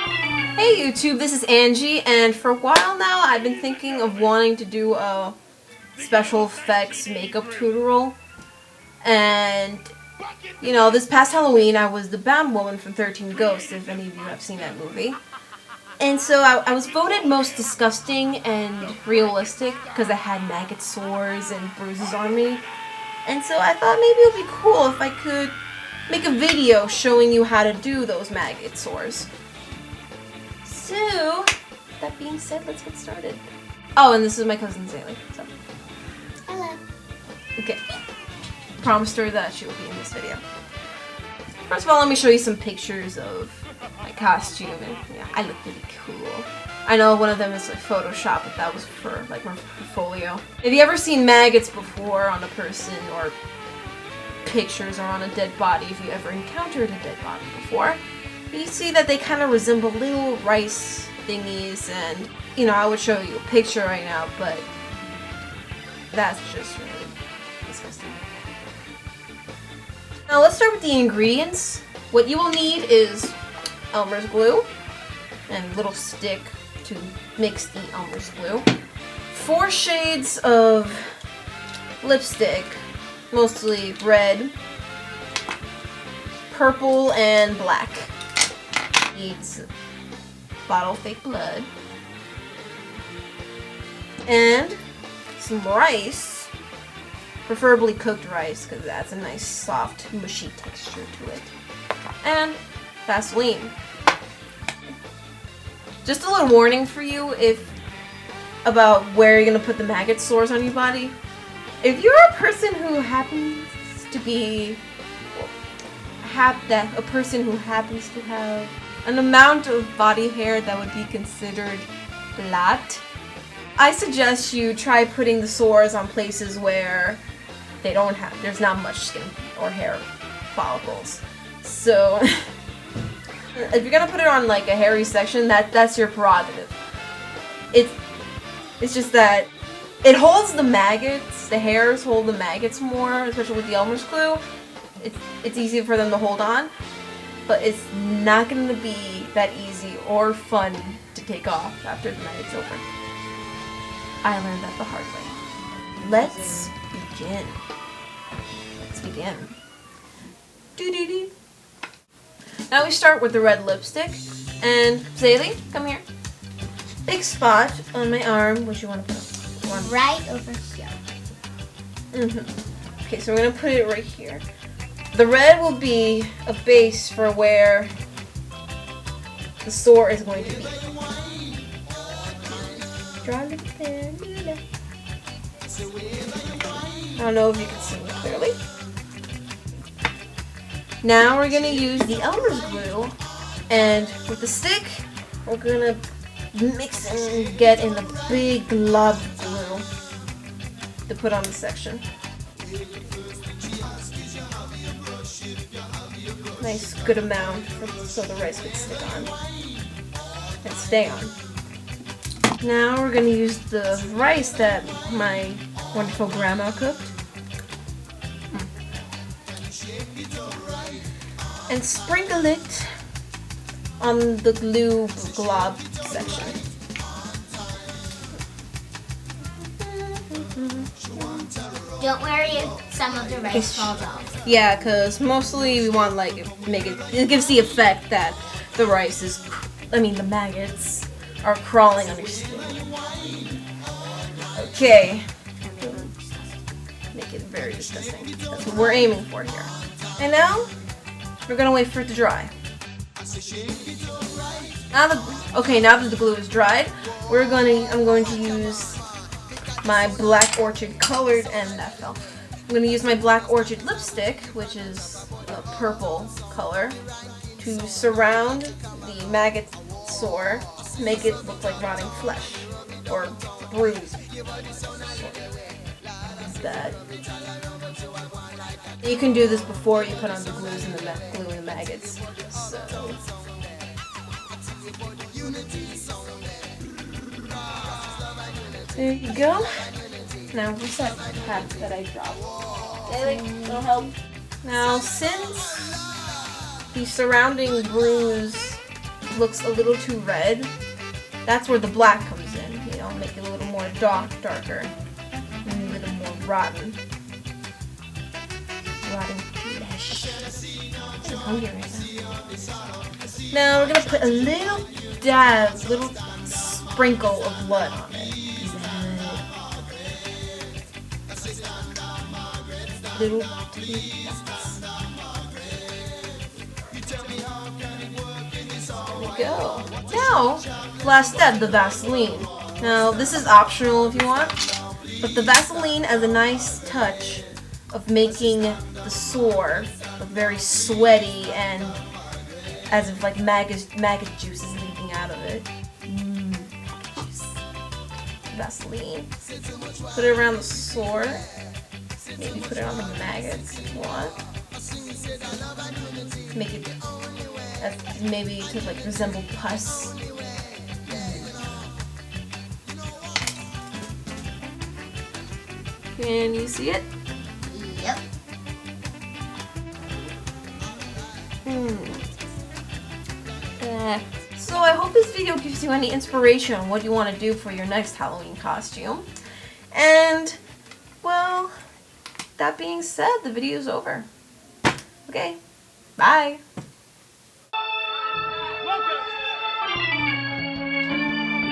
Hey YouTube, this is Angie, and for a while now I've been thinking of wanting to do a special effects makeup tutorial. And, you know, this past Halloween I was the bound woman from 13 Ghosts, if any of you have seen that movie. And so I was voted most disgusting and realistic because I had maggot sores and bruises on me. And so I thought maybe it would be cool if I could make a video showing you how to do those maggot sores. So, that being said, let's get started. Oh, and this is my cousin Zaylee. So. Hello. Okay. Promised her that she will be in this video. First of all, let me show you some pictures of my costume, and yeah, I look really cool. I know one of them is like Photoshop, but that was for like my portfolio. Have you ever seen maggots before on a person, or pictures or on a dead body? If you ever encountered a dead body before, you see that they kind of resemble little rice thingies, and you know, I would show you a picture right now, but that's just really disgusting. Now let's start with the ingredients. What you will need is Elmer's glue and a little stick to mix the Elmer's glue. 4 shades of lipstick, mostly red, purple, and black. Needs a bottle of fake blood and some rice, preferably cooked rice because that's a nice soft mushy texture to it, and Vaseline. Just a little warning for you about where you're gonna put the maggot sores on your body. If you're a person who happens to be a person who happens to have an amount of body hair that would be considered a lot, I suggest you try putting the sores on places where there's not much skin or hair follicles. So if you're gonna put it on like a hairy section, that's your prerogative. It's just that it holds the maggots, the hairs hold the maggots more, especially with the Elmer's glue. It's easy for them to hold on, but it's not going to be that easy or fun to take off after the night's over. I learned that the hard way. Let's begin. Doo-doo-doo. Now we start with the red lipstick. And Zaylee, come here. Big spot on my arm. What you want to put on? Right over here. Okay, so we're going to put it right here. The red will be a base for where the sore is going to be. Draw a little there. I don't know if you can see me clearly. Now we're going to use the Elmer's glue, and with the stick, we're going to mix and get in the big glob of glue to put on the section. Nice good amount so the rice could stick on and stay on. Now we're going to use the rice that my wonderful grandma cooked and sprinkle it on the glue glob section. Don't worry if some of the rice falls off. Yeah, because mostly we want like it gives the effect that the rice is, the maggots are crawling on your skin. Okay. Make it very disgusting. That's what we're aiming for here. And now we're gonna wait for it to dry. Now that the glue is dried, I'm going to use my Black Orchid colored, and that fell. I'm going to use my Black Orchid lipstick, which is a purple color, to surround the maggot sore to make it look like rotting flesh or bruise. That. You can do this before you put on the glue and the maggots. So. There you go. Now what's that pack that I dropped? It'll help. Now since the surrounding bruise looks a little too red, that's where the black comes in. You know, make it a little more darker, and a little more rotten. Rotten flesh. I'm hungry right now. Now we're gonna put a little dab, little sprinkle of blood on it. Little teaspoons. There we go. Now, last step, the Vaseline. Now, this is optional if you want, but the Vaseline has a nice touch of making the sore look very sweaty and as if like maggot juice is leaking out of it. Maggot juice. Vaseline. Put it around the sore. Maybe put it on the maggots if you want. Make it maybe to like resemble pus. Can you see it? Yep. So I hope this video gives you any inspiration on what you want to do for your next Halloween costume. And, well, that being said, the video is over. Okay, bye.